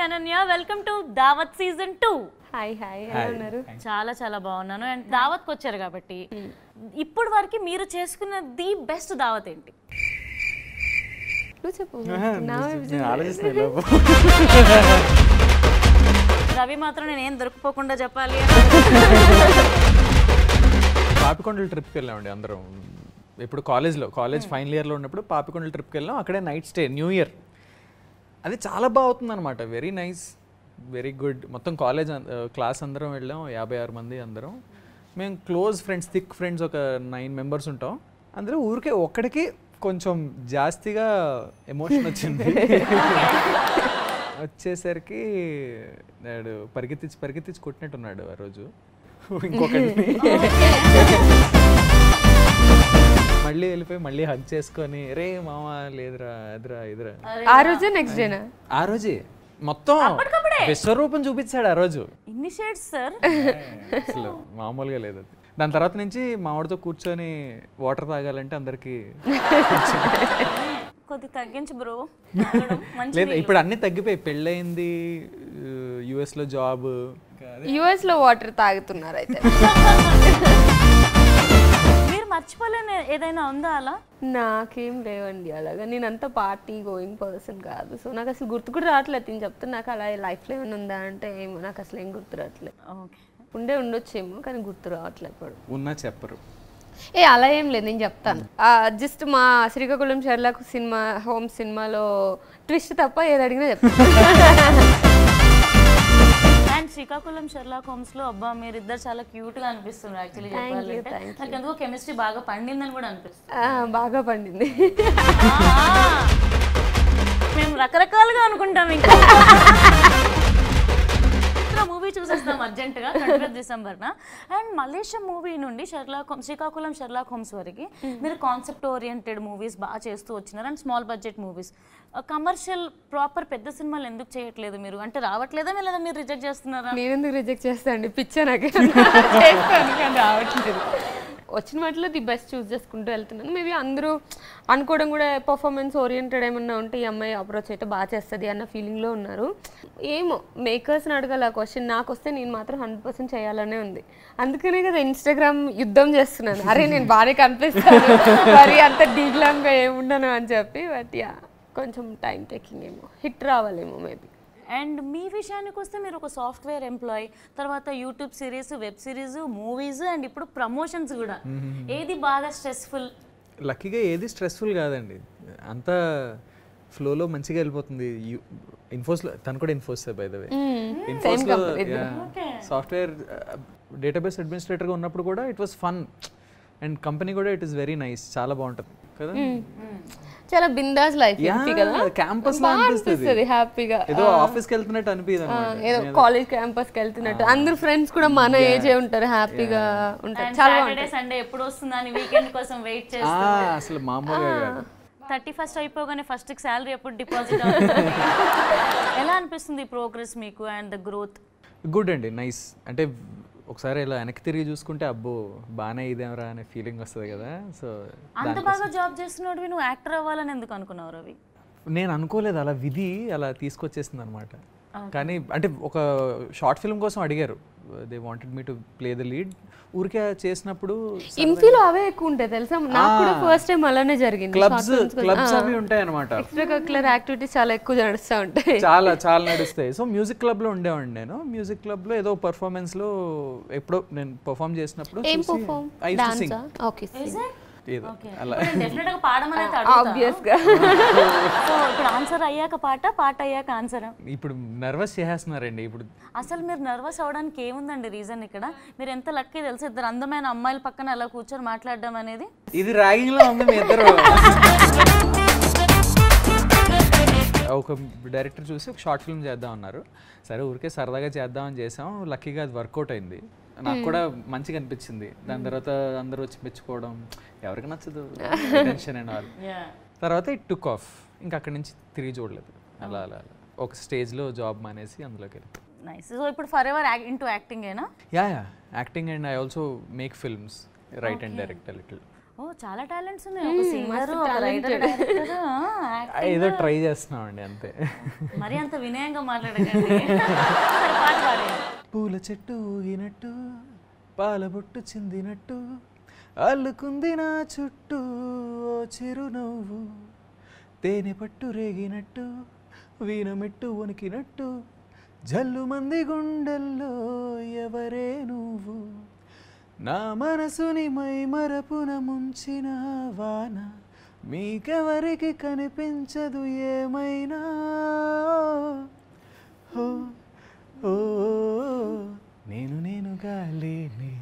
Ananya. Welcome to దావత్ season 2. Hi hi, ఎలా ఉన్నారు? చాలా చాలా బాగున్నాను. అండ్ దావత్కి వచ్చారు కాబట్టి ఇప్పుడు వరకు మీరు చేసుకున్న ది బెస్ట్ దావత్ ఏంటి? నువ్వు చెప్పు. రవి మాత్రం నేను ఏం దొరికిపోకుండా చెప్పాలి. పాపికొండల ట్రిప్కి వెళ్ళామండి అందరం. ఇప్పుడు కాలేజ్ ఫైనల్ ఇయర్లో ఉన్నప్పుడు పాపికొండల ట్రిప్కి వెళ్ళాం. అక్కడే నైట్ స్టే, న్యూ ఇయర్. అది చాలా బాగా అవుతుంది అనమాట. Very nice, very good. మొత్తం క్లాస్ అందరం వెళ్ళాం, 56 మంది అందరం. మేము క్లోజ్ ఫ్రెండ్స్, థిక్ ఫ్రెండ్స్, ఒక 9 మెంబర్స్ ఉంటాం. అందరూ ఊరికే ఒక్కడికి కొంచెం జాస్తిగా ఎమోషన్ వచ్చింది. వచ్చేసరికి నాడు పరిగెత్తించి కొట్టినట్టున్నాడు ఆ రోజు ఇంకొకటి. మళ్ళీ వెళ్ళిపోయి మళ్ళీ హగ్ చేసుకొని, రే మామ లేదురా ఎదురా ఎదురా. ఆ రోజే నెక్స్ట్ డేనా? ఆ రోజే మొత్తం విశ్వరూపం చూపించాడు ఆ రోజు. ఇన్ని షేడ్స్ సార్, అసలు మామూలుగా లేదు అది. దాని తర్వాత నుంచి మామిడితో కూర్చొని వాటర్ తాగాలంటే అందరికి కొద్ది తగ్గించు బ్రో. లేదు, ఇప్పుడు అన్ని తగ్గిపోయి, పెళ్ళయింది, US లో జాబ్. US లో వాటర్ తాగుతున్నారు అయితే. మీరు మర్చిపోలేని ఏదైనా ఉందా అలా? నాకేం లేవండి అలాగా. నేను అంత పార్టీ గోయింగ్ పర్సన్ కాదు. సో నాకు అసలు గుర్తు కూడా రావట్లేదు. నేను చెప్తాను, నాకు అలా లైఫ్లో ఏమైనా ఉందా అంటే ఏమో నాకు అసలు ఏం గుర్తు రావట్లేదు. ఓకే, ఉండొచ్చేమో కానీ గుర్తు రావట్లేదు ఇప్పుడు. ఉన్నా చెప్పరు. అలా ఏం లేదు, నేను చెప్తాను. జస్ట్ మా శ్రీకాకుళం షెర్లాక్ హోమ్స్ సినిమాలో ట్విస్ట్ తప్ప ఏది అడిగినా చెప్తాను. అండ్ శ్రీకాకుళం షెర్లాక్ హోమ్స్ లో అబ్బా మీరిద్దరు చాలా క్యూట్ గా అనిపిస్తున్నారు. యాక్చువల్లీ చెప్పాలంటే నాకు ఎందుకో కెమిస్ట్రీ బాగా పండిందని కూడా అనిపిస్తుంది. బాగా పండింది. మేము రకరకాలుగా అనుకుంటాం. ఇంకా మూవీ చూసేస్తాం అర్జెంటుగా 25 డిసెంబర్న. అండ్ మలేషియా మూవీ నుండి శ్రీకాకుళం షెర్లాక్ హోమ్స్ వరకు మీరు కాన్సెప్ట్ ఓరియంటెడ్ మూవీస్ బాగా చేస్తూ వచ్చినారు. And small budget movies. Commercial proper పెద్ద సినిమాలు ఎందుకు చేయట్లేదు మీరు? అంటే రావట్లేదా లేదా మీరు రిజెక్ట్ చేస్తున్నారా? నేను ఎందుకు రిజెక్ట్ చేస్తానండి, పిచ్చా నాకు చేస్తాను కానీ రావట్లేదు. వచ్చిన వాటిలో ది బెస్ట్ చూస్ చేసుకుంటూ వెళ్తున్నాను. మేబీ అందరూ అనుకోవడం కూడా పర్ఫార్మెన్స్ ఓరియంటెడ్ ఏమన్నా ఉంటే ఈ అమ్మాయి అప్రోచ్ అయితే బాగా చేస్తుంది అన్న ఫీలింగ్లో ఉన్నారు. ఏమో మేకర్స్ని అడగాలి ఆ క్వశ్చన్. నాకు వస్తే నేను మాత్రం 100% చేయాలనే ఉంది. అందుకనే కదా ఇన్స్టాగ్రామ్ యుద్ధం చేస్తున్నాను. అరే నేను బాగానే కనిపిస్తాను, మరి అంత డీగ్లామ్గా ఏముండను అని చెప్పి. బట్ యా, కొంచెం టైం టేకింగ్ ఏమో, హిట్ రావాలేమో మేబీ. అండ్ మీ విషయానికి వస్తే మీరు ఒక సాఫ్ట్వేర్ ఎంప్లాయ్, తర్వాత YouTube series, web series, movies, and ఇప్పుడు ప్రమోషన్స్ కూడా. ఏది బాగా స్ట్రెస్ఫుల్? లక్కీగా ఏది స్ట్రెస్ఫుల్ కాదండి, అంతా ఫ్లోలో మంచిగా వెళ్ళిపోతుంది. ఇన్ఫోస్లో తను కూడా ఇన్ఫోస్ బై ద వే. ఇన్ఫోస్లో సాఫ్ట్వేర్ డేటాబేస్ అడ్మినిస్ట్రేటర్గా ఉన్నప్పుడు కూడా it was fun. And company కూడా ఇట్ ఈస్ వెరీ నైస్, చాలా బాగుంటుంది కదా. చాలా బిందాస్ లైఫ్ కదా, క్యాంపస్ లో అనిపిస్తుంది హ్యాపీగా. ఏదో ఆఫీస్ కి వెళ్తున్నట్టు అనిపిస్తుంది, ఏదో కాలేజ్ క్యాంపస్ కి వెళ్తున్నట్టు. అందరు ఫ్రెండ్స్ కూడా మన ఏజే ఉంటారు, హ్యాపీగా ఉంటారు. సాటర్డే సండే ఎప్పుడు వస్తుందని వీకెండ్ కోసం వెయిట్ చేస్తారు. అసలు మామూలుగా కాదు. 31st అయిపోగానే ఫస్ట్ శాలరీ ఎప్పుడు డిపాజిట్ అవుతుంది? ఎలా అనిపిస్తుంది ప్రోగ్రెస్ మీకు అండ్ ద గ్రోత్? గుడ్ అండి, నైస్. అంటే ఒకసారి ఇలా వెనక్కి తిరిగి చూసుకుంటే అబ్బో బాగానే ఇదేమరా అనే ఫీలింగ్ వస్తుంది కదా. సో అంత బాగా జాబ్ చేస్తున్నాడు, నువ్వు యాక్టర్ అవ్వాలని ఎందుకు అనుకున్నావు రవి? నేను అనుకోలేదు, అలా విధి అలా తీసుకొచ్చేసింది అనమాట. కానీ అంటే ఒక షార్ట్ ఫిల్మ్ కోసం అడిగారు, they wanted me to play the lead. ఊరికే చేసినప్పుడు ఇంఫీలో అవే ఎక్కువ ఉంటాయి తెలుసా. నాకు కూడా ఫస్ట్ టైం అలానే జరిగింది. క్లబ్స్ అవి ఉంటాయి అనమాట, ఎక్స్ట్రా కరిక్యులర్ యాక్టివిటీస్ చాలా ఎక్కువ నడుస్తూ ఉంటాయి, చాలా నడుస్తాయి. సో మ్యూజిక్ క్లబ్ లో ఉండేవాడిని నేను. మ్యూజిక్ క్లబ్ లో ఏదో పర్ఫార్మెన్స్ లో ఎప్పుడో నేను పర్ఫార్మ్ చేసినప్పుడు ఆన్సర్ అయ్యాక పాట అయ్యాక ఆన్సర్. ఇప్పుడు నర్వస్ చేసేస్తున్నారండి. ఇప్పుడు అసలు మీరు నర్వస్ అవడానికి ఏముందండి రీజన్? ఇక్కడ మీరు ఎంత లక్కీ తెలుసు, ఇద్దరు అందమైన అమ్మాయిల పక్కన అలా కూర్చొని మాట్లాడడం అనేది. ఇది ర్యాగింగ్ లో ఉంది. మీ ఇద్దరు ఒక డైరెక్టర్ చూసి ఒక షార్ట్ ఫిల్మ్ చేద్దాం అన్నారు. సరే ఊరికే సరదాగా చేద్దామని చేసాం. లక్కీగా అది వర్కౌట్ అయింది, నాకు కూడా మంచిగా అనిపించింది. దాని తర్వాత అందరూ వచ్చి మెచ్చుకోవడం ఎవరికి నచ్చదు, టెన్షన్ అండ్ ఆల్. తర్వాత ఇట్ టుక్ ఆఫ్. ఇంకా అక్కడి నుంచి తిరిగి చూడలేదు. అలా ఒక స్టేజ్లో జాబ్ మానేసి అందులోకి వెళ్ళి. నైస్. సో ఇప్పుడు ఫర్ ఎవర్ ఇంటూ యాక్టింగ్ ఏనా? Yeah acting and I also make films, right and direct little. ఓ చాలా టాలెంట్స్ ఉన్నాయి, ఒక సింగర్, ఒక రైటర్, డైరెక్టర్, ఏదో ట్రై చేస్తున్నామండి అంతే. మరి అంత వినయంగా మాట్లాడకండి. సరే, పాట పాడండి. పూల చెట్టు ఊగినట్టు పాలబొట్టు చిందినట్టు అల్లుకుంది నా చుట్టూ ఓ చిరునవ్వు, తేనె పట్టు రేగినట్టు వీణమెట్టు వణికినట్టు జల్లు మంది గుండెల్లో ఎవరే నువ్వు, నా మనసుని మై మరపున ముంచిన వాన మీకెవరికి కనిపించదు ఏమైనా. ఓ ఓ నేనుగా లేని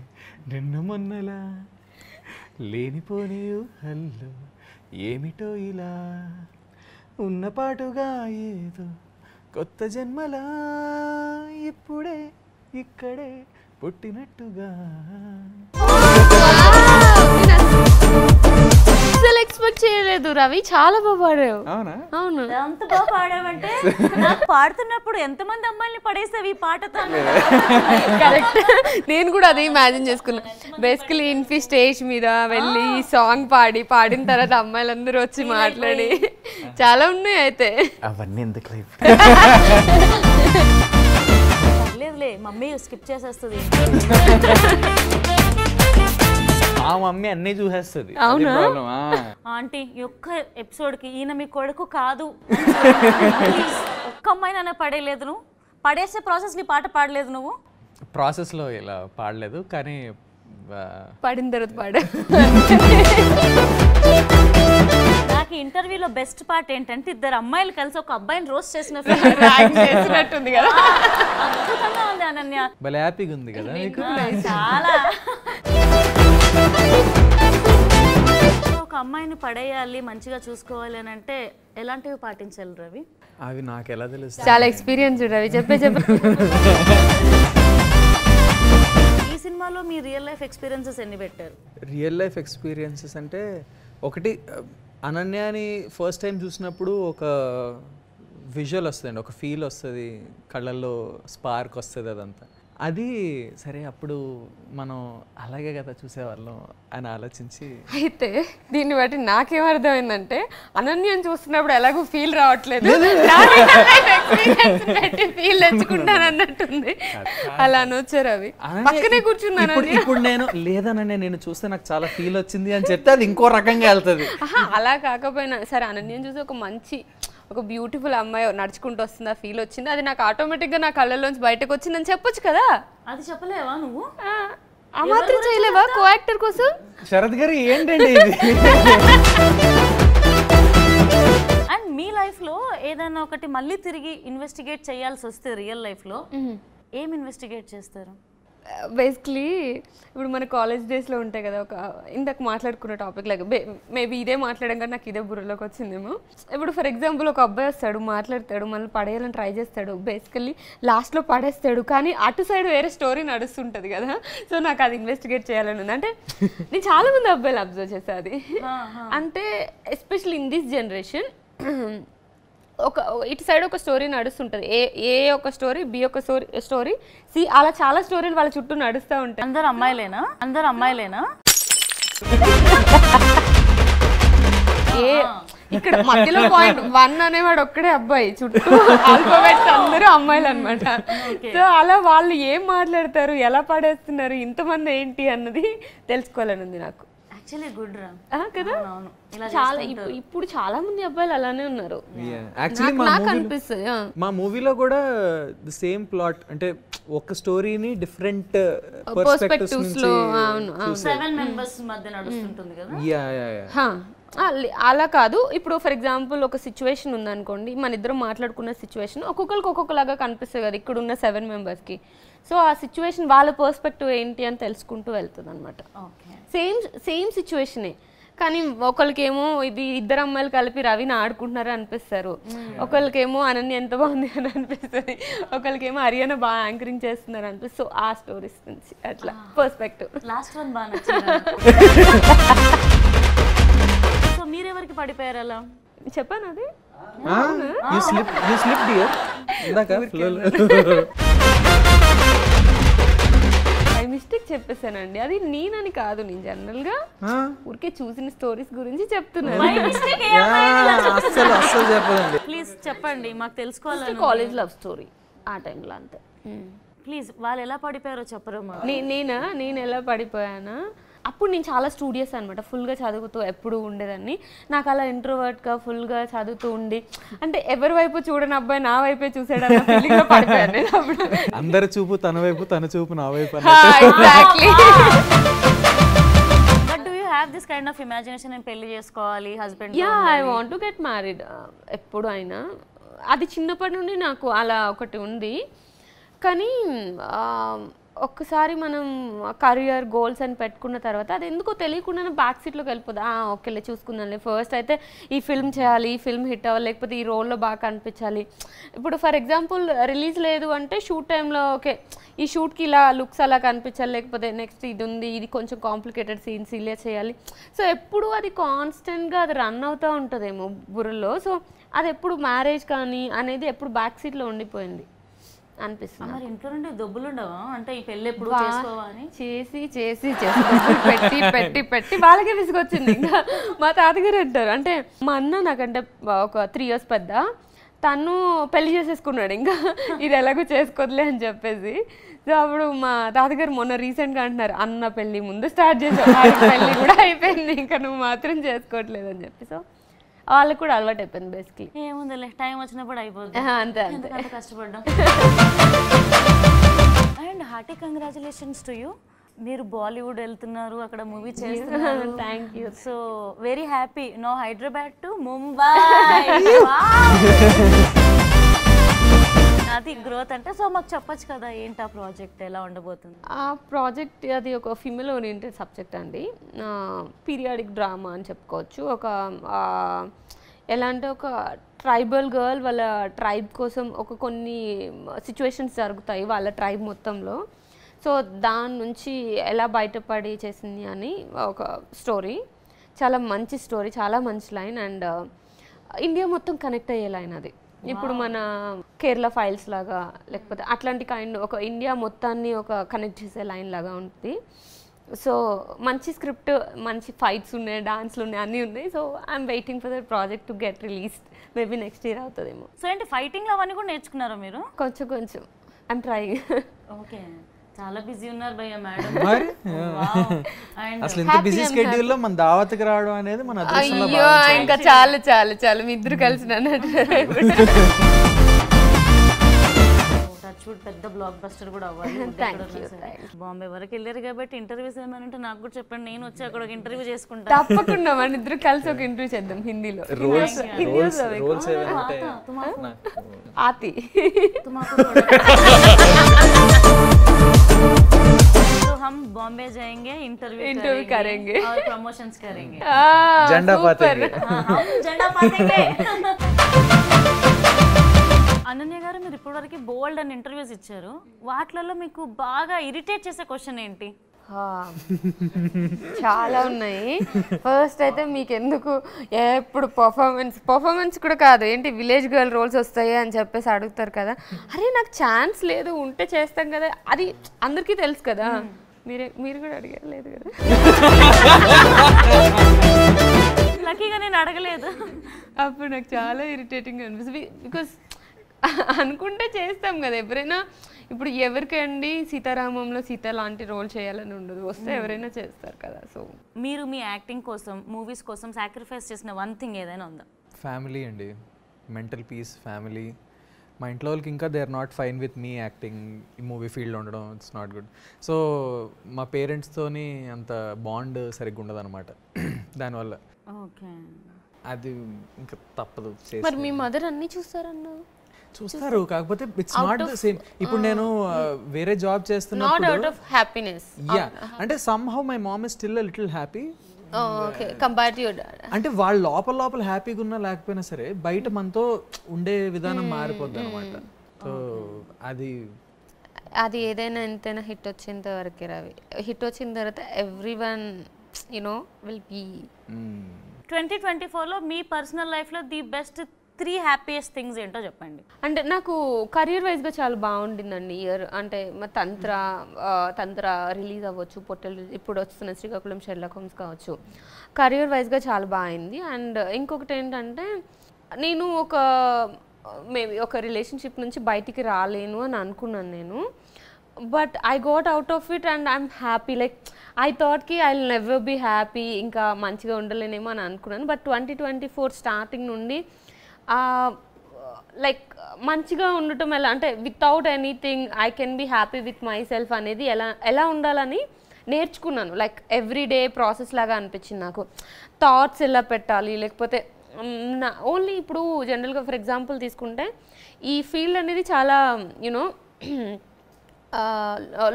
నిన్ను మొన్నలా లేనిపోని ఊహల్లో ఏమిటో ఇలా ఉన్నపాటుగా ఏదో కొత్త జన్మలా ఇప్పుడే ఇక్కడే పుట్టినట్టుగా. అసలు ఎక్స్పెక్ట్ చేయలేదు రవి, చాలా బాగా పాడావు. అవునా? అవును, అంత బాగా పాడావంటే నాకు పాడుతున్నప్పుడు ఎంతమంది అమ్మాయిని పడేసావు ఈ పాటతో. కరెక్ట్, నేను కూడా అదే ఇమాజిన్ చేసుకున్నా. బేసికలీ ఇన్ఫీ స్టేజ్ మీద వెళ్ళి సాంగ్ పాడిన తర్వాత అమ్మాయిలందరూ వచ్చి మాట్లాడి చాలా ఉన్నాయి. అయితే అవన్నీ ఎందుకు లేదులే, మమ్మీ స్కిప్ చేసేస్తుంది. మా మమ్మీ అన్నీ చూసేస్తుంది. అవునా? ఆంటీ ఒక్క ఎపిసోడ్కి ఈయన మీ కొడుకు కాదు, ఒక్క అమ్మాయినైనా పడేయలేదు నువ్వు, పడేసే ప్రాసెస్ నీ పాట పాడలేదు నువ్వు. ప్రాసెస్లో ఇలా పాడలేదు, కానీ పాడిన తర్వాత పాడా. నాకు ఇంటర్వ్యూలో బెస్ట్ పార్ట్ ఏంటంటే ఇద్దరు అమ్మాయిలు కలిసి ఒక అబ్బాయిని రోస్ట్ చేసిన చేసినట్టుంది కదా, అద్భుతంగా ఉంది అనన్య. భలే హ్యాపీగా ఉంది కదా మీకు. చాలా. ఒక అమ్మాయిని పడేయాలి, మంచిగా చూసుకోవాలి అని అంటే ఎలాంటివి పాటించాలి రవి? అవి నాకు ఎలా తెలుస్తుంది? చాలా ఎక్స్పీరియన్స్ రవి, చెప్పే. ఈ సినిమాలో మీ రియల్ లైఫ్ ఎక్స్పీరియన్సెస్ ఎన్ని పెట్టారు? రియల్ లైఫ్ ఎక్స్పీరియన్సెస్ అంటే ఒకటి, అనన్యాని ఫస్ట్ టైం చూసినప్పుడు ఒక విజువల్ వస్తుందండి, ఒక ఫీల్ వస్తుంది, కళ్ళల్లో స్పార్క్ వస్తుంది, అదంతా. అది సరే అప్పుడు మనం అలాగే కదా చూసేవాళ్ళం అని ఆలోచించి. అయితే దీన్ని బట్టి నాకేమర్థమైందంటే అనన్యం చూస్తున్నప్పుడు ఎలాగో ఫీల్ రావట్లేదు, ఫీల్ తెచ్చుకుంటాను అన్నట్టుంది. అలా అనొచ్చారు అవి, పక్కనే కూర్చున్నాను. ఇప్పుడు నేను లేదననే నేను చూస్తే నాకు చాలా ఫీల్ వచ్చింది అని చెప్తే అది ఇంకో రకంగా వెళ్తుంది. అలా కాకపోయినా సరే, అనన్యం చూసి ఒక బ్యూటిఫుల్ అమ్మాయి నడుచుకుంటూ వస్తుంది, ఆ ఫీల్ వచ్చింది, అది నాకు ఆటోమేటిక్గా నా కళ్ళలోంచి బయటకు వచ్చిందని చెప్పొచ్చు కదా. అది చెప్పలేవా నువ్వు? ఆ మాత్రం చేయలేవా కో యాక్టర్ కోసం? శరత్ గారు ఏంటండి ఇది? అండ్ మీ లైఫ్ లో ఏదైనా ఒకటి మళ్ళీ తిరిగి ఇన్వెస్టిగేట్ చేయాల్సి వస్తే రియల్ లైఫ్ లో ఏం ఇన్వెస్టిగేట్ చేస్తారు? బేసిక్లీ ఇప్పుడు మన కాలేజ్ డేస్లో ఉంటాయి కదా, ఒక ఇందాక మాట్లాడుకున్న టాపిక్ లాగా మేబీ ఇదే మాట్లాడడం కానీ నాకు ఇదే బుర్రలోకి వచ్చిందేమో. ఇప్పుడు ఫర్ ఎగ్జాంపుల్ ఒక అబ్బాయి వస్తాడు, మాట్లాడతాడు, మళ్ళీ పడేయాలని ట్రై చేస్తాడు, బేసికల్లీ లాస్ట్లో పడేస్తాడు, కానీ అటు సైడ్ వేరే స్టోరీ నడుస్తుంటుంది కదా. సో నాకు అది ఇన్వెస్టిగేట్ చేయాలని ఉంది. అంటే నేను చాలామంది అబ్బాయిలు అబ్జర్వ్ చేశాను అది. అంటే ఎస్పెషల్లీ ఇన్ దిస్ జనరేషన్ ఇటు సైడ్ ఒక స్టోరీ నడుస్తుంటది, ఏ ఒక స్టోరీ, బి ఒక స్టోరీ, సి, అలా చాలా స్టోరీలు వాళ్ళ చుట్టూ నడుస్తూ ఉంటాయి. అందరు అమ్మాయిలేనా? ఇక్కడ మధ్యలో పాయింట్ 1 అనేవాడు ఒక్కడే అబ్బాయి, చుట్టూ ఆల్ఫాబెట్స్ అందరూ అమ్మాయిలు అనమాట. సో అలా వాళ్ళు ఏం మాట్లాడతారు, ఎలా పడేస్తున్నారు, ఇంతమంది ఏంటి అన్నది తెలుసుకోవాలని ఉంది నాకు. కదా చాలా ఇప్పుడు చాలా మంది అబ్బాయిలు అలానే ఉన్నారు. నాకు అనిపిస్తుంది మా మూవీలో కూడా సేమ్ ప్లాట్, అంటే ఒక స్టోరీని డిఫరెంట్ పర్స్పెక్టివ్స్ లో 7 మెంబర్స్ మధ్య నడుస్తుంటుంది కదా. అలా కాదు, ఇప్పుడు ఫర్ ఎగ్జాంపుల్ ఒక సిచ్యువేషన్ ఉందనుకోండి, మన ఇద్దరం మాట్లాడుకున్న సిచ్యువేషన్ ఒక్కొక్కరికి ఒక్కొక్కలాగా కనిపిస్తుంది కదా ఇక్కడ ఉన్న 7 మెంబర్స్కి. సో ఆ సిచ్యువేషన్ వాళ్ళ పర్స్పెక్టివ్ ఏంటి అని తెలుసుకుంటూ వెళ్తుంది అనమాట. సేమ్ సిచ్యువేషనే, కానీ ఒకరికేమో ఇది ఇద్దరు అమ్మాయిలు కలిపి రవిని ఆడుకుంటున్నారు అనిపిస్తారు, ఒకరికేమో అనన్య ఎంత బాగుంది అని అనిపిస్తుంది, ఒకరికేమో హరియానా బాగా యాంకరింగ్ చేస్తున్నారు అనిపిస్తుంది. సో ఆ స్టోరీస్ నుంచి అట్లా పర్స్పెక్టివ్. లాస్ట్ వన్ బాగా నచ్చింది. సో మీరెవరికి పడిపోయారు అలా? చెప్పాను అది. మిస్టేక్ చెప్పేసానండి. అది నేనని కాదు, నేను జనరల్గా ఊరికే చూసిన స్టోరీస్ గురించి చెప్తున్నాను. అస్సలు చెప్పదండి. ప్లీజ్ చెప్పండి, మాకు తెలుసుకోవాలి. కాలేజ్ లవ్ స్టోరీ ఆ టైంలో అంతే. ప్లీజ్ వాళ్ళు ఎలా పడిపోయారో చెప్పరు. నేను ఎలా పడిపోయానా, అప్పుడు నేను చాలా స్టూడియస్ అనమాట, ఫుల్గా చదువుతూ ఎప్పుడు ఉండేదాన్ని. నాకు అలా ఇంట్రోవర్ట్గా ఫుల్గా చదువుతూ ఉండి, అంటే ఎవరి వైపు చూడని అబ్బాయి నా వైపే చూసాడన్న ఫీలింగ్లో పడిపోయాను నేను అప్పుడు. అందరి చూపు తన వైపు, తన చూపు నా వైపు. Exactly. But do you have this kind of imagination, నేను పెళ్లి చేసుకోవాలి, husband? Yeah, I want to get married ఎప్పుడు అయినా. అది చిన్నప్పటి నుండి నాకు అలా ఒకటి ఉంది. కానీ ఒక్కసారి మనం కెరియర్ గోల్స్ అని పెట్టుకున్న తర్వాత అది ఎందుకో తెలియకుండానే బ్యాక్ సీట్లోకి వెళ్ళిపోదు. ఓకేలే చూసుకుందాంలే, ఫస్ట్ అయితే ఈ ఫిల్మ్ చేయాలి, ఈ ఫిల్మ్ హిట్ అవ్వాలి, లేకపోతే ఈ రోల్లో బాగా కనిపించాలి. ఇప్పుడు ఫర్ ఎగ్జాంపుల్ రిలీజ్ లేదు అంటే షూట్ టైంలో ఓకే ఈ షూట్కి ఇలా లుక్స్ అలా కనిపించాలి, లేకపోతే నెక్స్ట్ ఇది ఉంది, ఇది కొంచెం కాంప్లికేటెడ్ సీన్స్ ఇలా చేయాలి. సో ఎప్పుడు అది కాన్స్టెంట్గా అది రన్ అవుతూ ఉంటుందేమో బుర్రలో. సో అది ఎప్పుడు మ్యారేజ్ కానీ అనేది ఎప్పుడు బ్యాక్ సీట్లో ఉండిపోయింది అనిపిస్తుంది. మరి ఇంట్లో నుండి దొబ్బులు ఉండవా, అంటే ఈ పెళ్ళి ఎప్పుడు చేసుకోవాలి చేసి పెట్టి పెట్టి పెట్టి వాళ్ళకే విసుగొచ్చింది. ఇంకా మా తాతగారు అంటారు, అంటే మా అన్న నాకంటే ఒక 3 years పెద్ద, తను పెళ్లి చేసేసుకున్నాడు, ఇంకా ఇది ఎలాగో చేసుకోవద్లే అని చెప్పేసి. సో అప్పుడు మా తాతగారు మొన్న రీసెంట్గా అంటున్నారు, అన్న పెళ్ళి ముందు స్టార్ట్ చేసావు, పెళ్ళి కూడా అయిపోయింది, ఇంకా నువ్వు మాత్రం చేసుకోవట్లేదు అని చెప్పి. సో వాళ్ళకి కూడా అలవాటు అయిపోయింది బేసిక్లీ. ఏముందిలే, టైం వచ్చినప్పుడు అయిపోతుంది, అంతే అంత కష్టపడ్డాం. And hearty congratulations to you. మీరు బాలీవుడ్ వెళ్తున్నారు, అక్కడ మూవీ చేస్తున్నారు. Thank you. So very happy. No Hyderabad to Mumbai. అది గ్రోత్ అంటే. సో మాకు చెప్పొచ్చు కదా ఏంటి ఆ ప్రాజెక్ట్, ఎలా ఉండబోతుంది? ఆ ప్రాజెక్ట్ అది ఒక ఫీమేల్ ఓరియంటెడ్ సబ్జెక్ట్ అండి, పీరియాడిక్ డ్రామా అని చెప్పుకోవచ్చు. ఒక ఎలా అంటే ఒక ట్రైబల్ గర్ల్ వాళ్ళ ట్రైబ్ కోసం ఒక కొన్ని సిచ్యువేషన్స్ జరుగుతాయి వాళ్ళ ట్రైబ్ మొత్తంలో. సో దాని నుంచి ఎలా బయటపడి చేసింది అని ఒక స్టోరీ. చాలా మంచి స్టోరీ, చాలా మంచి లైన్, అండ్ ఇండియా మొత్తం కనెక్ట్ అయ్యే లైన్ అది. ఇప్పుడు మన కేరళ ఫైల్స్ లాగా, లేకపోతే అట్లాంటి కైండ్ ఒక ఇండియా మొత్తాన్ని ఒక కనెక్ట్ చేసే లైన్ లాగా ఉంటుంది. సో మంచి స్క్రిప్ట్, మంచి ఫైట్స్ ఉన్నాయి, డాన్స్లు ఉన్నాయి, అన్నీ ఉన్నాయి. So I'm waiting for that project to get released. Maybe next year అవుతుందేమో. సో ఏంటి ఫైటింగ్ అవన్నీ కూడా నేర్చుకున్నారా మీరు? కొంచెం ఐఎమ్ ట్రైయింగ్. ఓకే, చాలా బిజీ ఉన్నారు భయ్య మేడం. మరి అసలు ఇంత బిజీ షెడ్యూల్ లో మన దావత్కి రావడం అనేది మన అదృష్టంలో. అయ్యో ఇంకా చాలు మీ ఇద్దరు కలిసి పెద్ద బ్లాక్ బస్టర్ కూడా అవ్వాలి. బాంబే వరకు వెళ్ళారు కాబట్టి ఇంటర్వ్యూస్ ఏమంటే నాకు కూడా చెప్పండి, నేను వచ్చి అక్కడ ఒక ఇంటర్వ్యూ చేసుకుంటాను. తప్పకుండా మన ఇద్దరు కలిసి ఒక ఇంటర్వ్యూ చేద్దాం హిందీలో. ఆతి हम बॉम्बे जाएंगे, इंटरव्यू करेंगे और प्रमोशंस करेंगे, झंडा पातेंगे, हम झंडा पातेंगे. అనన్య గారు, మీరు ఇప్పటివరకు బోల్డ్ అని ఇంటర్వ్యూస్ ఇచ్చారు, వాటిలలో మీకు బాగా ఇరిటేట్ చేసే క్వశ్చన్ ఏంటి? చాలా ఉన్నాయి. ఫస్ట్ అయితే మీకు ఎందుకు ఎప్పుడు పర్ఫార్మెన్స్ కూడా కాదు, ఏంటి విలేజ్ గర్ల్ రోల్స్ వస్తాయి అని చెప్పేసి అడుగుతారు కదా. అరే నాకు ఛాన్స్ లేదు, ఉంటే చేస్తాం కదా, అది అందరికీ తెలుసు కదా. మీరు కూడా అడిగారు లేదు కదా. లక్కీగా నేను అడగలేదు. అప్పుడు నాకు చాలా ఇరిటేటింగ్ అనిపిస్తుంది. బికాస్ అనుకుంటే చేస్తాం కదా ఎవరైనా. ఇప్పుడు ఎవరికండి సీతారామంలో సీత లాంటి రోల్ చేయాలని ఉండదు, వస్తే ఎవరైనా చేస్తారు కదా. సో మీరు మీ యాక్టింగ్ కోసం, మూవీస్ కోసం సాక్రిఫైస్ చేసిన వన్ థింగ్ ఏదైనా ఉందా? ఫ్యామిలీ అండి, మెంటల్ పీస్, ఫ్యామిలీ. మా ఇంట్లో వాళ్ళకి ఇంకా they are not fine with me acting ఈ మూవీ ఫీల్డ్లో ఉండడం. It's not good. సో మా పేరెంట్స్తోని అంత బాండ్ సరిగ్గా ఉండదు అనమాట. దానివల్ల ఓకే, అది ఇంకా తప్పదు. మరి మీ మదర్ అన్నీ చూస్తారన్నా? చూస్తారు, కాకపోతే ఇట్స్ నాట్ ద సేమ్. ఇప్పుడు నేను వేరే జాబ్ చేస్తున్నా, not out of happiness. Yeah, అంటే somehow my mom is still a little happy. Okay, compare to your dad. అంటే వాళ్ళు లోపల హ్యాపీగా ఉన్నా లేకపోయినా సరే బయట మనతో ఉండే విధానం మారిపోద్ది అనమాట. సో అది ఏదైనా ఎంతైనా హిట్ వచ్చేంత వరకే రావి. హిట్ వచ్చిన తర్వాత ఎవ్రీవన్ విల్ బీ. 2024లో మీ పర్సనల్ లైఫ్లో ది బెస్ట్ 3 హ్యాపీయెస్ట్ థింగ్స్ ఏంటో చెప్పండి. అంటే నాకు కెరియర్ వైజ్గా చాలా బాగుండిందండి ఇయర్. అంటే మా తంత్ర రిలీజ్ అవ్వచ్చు, పొట్టెలు ఇప్పుడు వస్తున్న శ్రీకాకుళం షెర్లాక్ హోమ్స్ కావచ్చు, కెరియర్ వైజ్గా చాలా బాగుంది. అండ్ ఇంకొకటి ఏంటంటే నేను మేబీ ఒక రిలేషన్షిప్ నుంచి బయటికి రాలేను అని అనుకున్నాను నేను. But I got out of it and I'm happy. Like I థాట్కి I will never be happy, ఇంకా మంచిగా ఉండలేనేమో అని అనుకున్నాను. బట్ 2024 స్టార్టింగ్ నుండి లైక్ మంచిగా ఉండటం ఎలా అంటే without anything I can be happy with myself అనేది ఎలా ఉండాలని నేర్చుకున్నాను. లైక్ ఎవ్రీడే ప్రాసెస్ లాగా అనిపించింది నాకు. థాట్స్ ఎలా పెట్టాలి, లేకపోతే ఓన్లీ ఇప్పుడు జనరల్గా ఫర్ ఎగ్జాంపుల్ తీసుకుంటే ఈ ఫీల్డ్ అనేది చాలా యూనో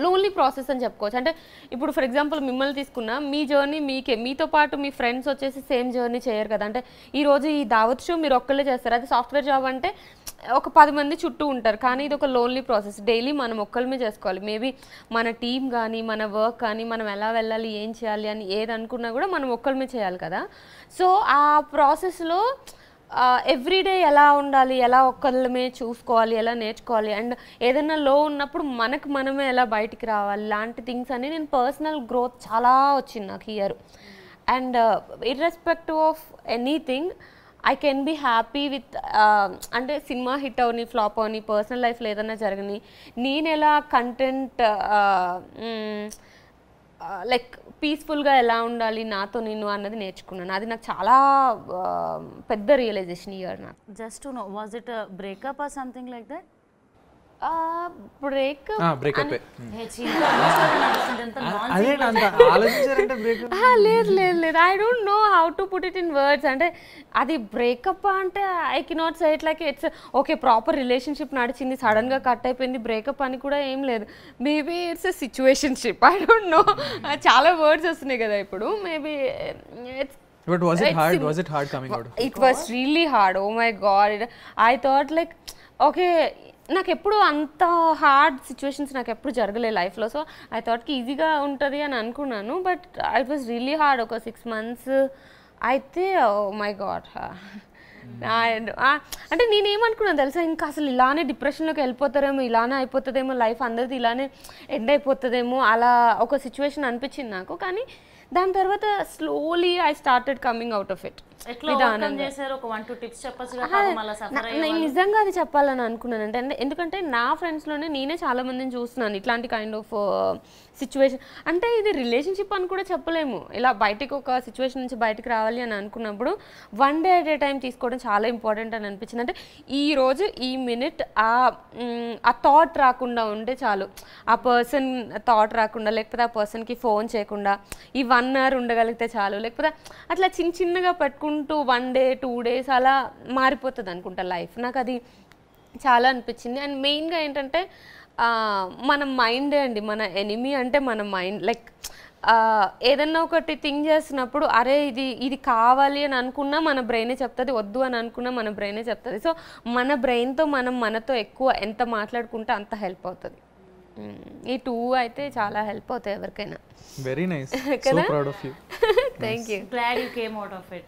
లోన్లీ ప్రాసెస్ అని చెప్పుకోవచ్చు. అంటే ఇప్పుడు ఫర్ ఎగ్జాంపుల్ మిమ్మల్ని తీసుకున్నా, మీ జర్నీ మీతో పాటు మీ ఫ్రెండ్స్ వచ్చేసి సేమ్ జర్నీ చేయరు కదా. అంటే ఈరోజు ఈ దావత్ షో మీరు ఒక్కళ్ళే చేస్తారు. అది సాఫ్ట్వేర్ జాబ్ అంటే ఒక 10 మంది చుట్టూ ఉంటారు, కానీ ఇది ఒక లోన్లీ ప్రాసెస్. డైలీ మనం ఒక్కళ్ళమే చేసుకోవాలి. మేబీ మన టీం కానీ మన వర్క్ కానీ మనం ఎలా వెళ్ళాలి, ఏం చేయాలి అని ఏది అనుకున్నా కూడా మనం ఒక్కళ్ళమే చేయాలి కదా. సో ఆ ప్రాసెస్లో ఎవ్రీడే ఎలా ఉండాలి, ఎలా ఒక్కళ్ళమే చూసుకోవాలి, ఎలా నేర్చుకోవాలి, అండ్ ఏదైనా లో ఉన్నప్పుడు మనమే ఎలా బయటికి రావాలి, లాంటి థింగ్స్ అని నేను పర్సనల్ గ్రోత్ చాలా వచ్చింది నాకు year. And irrespective of anything I can be happy with అంటే సినిమా హిట్ అవని ఫ్లాప్ అవని పర్సనల్ లైఫ్లో ఏదైనా జరగని నేను ఎలా కంటెంట్ లైక్ పీస్ఫుల్గా ఎలా ఉండాలి నాతో నేను అన్నది నేర్చుకున్నాను. అది నాకు చాలా పెద్ద రియలైజేషన్ ఇయర్ నాకు. Just to know, was it breakup or something like that? Breakup లేదు, I don't know how to put it in words. అంటే అది బ్రేకప్ అంటే I cannot say it like it's okay proper relationship నడిచింది, సడన్గా cut అయిపోయింది, breakup అని కూడా ఏం లేదు. Maybe it's a situationship, I don't know. చాలా వర్డ్స్ వస్తున్నాయి కదా ఇప్పుడు. Maybe it's But was it hard? Was it hard coming out of it? It was really hard. Oh my God. I thought like, okay, నాకు ఎప్పుడు అంత hard situations నాకు ఎప్పుడు జరగలేదు లైఫ్లో. సో ఐ థాట్కి ఈజీగా ఉంటుంది అని అనుకున్నాను. But it was really hard. ఒక 6 months అయితే ఓ మై గాడ్. అంటే నేనేమనుకున్నాను తెలుసా, ఇంకా అసలు ఇలానే డిప్రెషన్లోకి వెళ్ళిపోతారేమో, ఇలానే అయిపోతుందేమో లైఫ్, అందరిది ఇలానే ఎండ్ అయిపోతుందేమో, అలా ఒక సిచ్యువేషన్ అనిపించింది నాకు. కానీ దాని తర్వాత slowly I started coming out of it. నేను నిజంగా అది చెప్పాలని అనుకున్నాను. అంటే ఎందుకంటే నా ఫ్రెండ్స్లోనే నేనే చాలా మందిని చూస్తున్నాను ఇట్లాంటి కైండ్ ఆఫ్ సిచ్యువేషన్. అంటే ఇది రిలేషన్షిప్ అని కూడా చెప్పలేము. ఇలా బయటికి ఒక సిచ్యువేషన్ నుంచి బయటకు రావాలి అని అనుకున్నప్పుడు 1 day at a time తీసుకోవడం చాలా ఇంపార్టెంట్ అని అనిపించింది. అంటే ఈరోజు ఈ మినిట్ ఆ థాట్ రాకుండా ఉంటే చాలు, ఆ పర్సన్ థాట్ రాకుండా, లేకపోతే ఆ పర్సన్కి ఫోన్ చేయకుండా ఈ 1 hour ఉండగలిగితే చాలు. లేకపోతే అట్లా చిన్నగా పెట్టుకుంటూ 1 day 2 days అలా మారిపోతుంది అనుకుంటా లైఫ్. నాకు అది చాలా అనిపించింది. అండ్ మెయిన్గా ఏంటంటే మన మైండే అండి మన ఎనిమీ. అంటే మన మైండ్ లైక్ ఏదన్నా ఒకటి థింక్ చేస్తున్నప్పుడు అరే ఇది కావాలి అని అనుకున్నా మన బ్రెయినే చెప్తుంది, వద్దు అని అనుకున్నా మన బ్రెయినే చెప్తుంది. సో మన బ్రెయిన్తో మనతో ఎక్కువ ఎంత మాట్లాడుకుంటే అంత హెల్ప్ అవుతుంది. ఈ 2 అయితే చాలా హెల్ప్ అవుతాయి ఎవరికైనా. Very nice. So proud of you. Thank you. Glad you came out of it.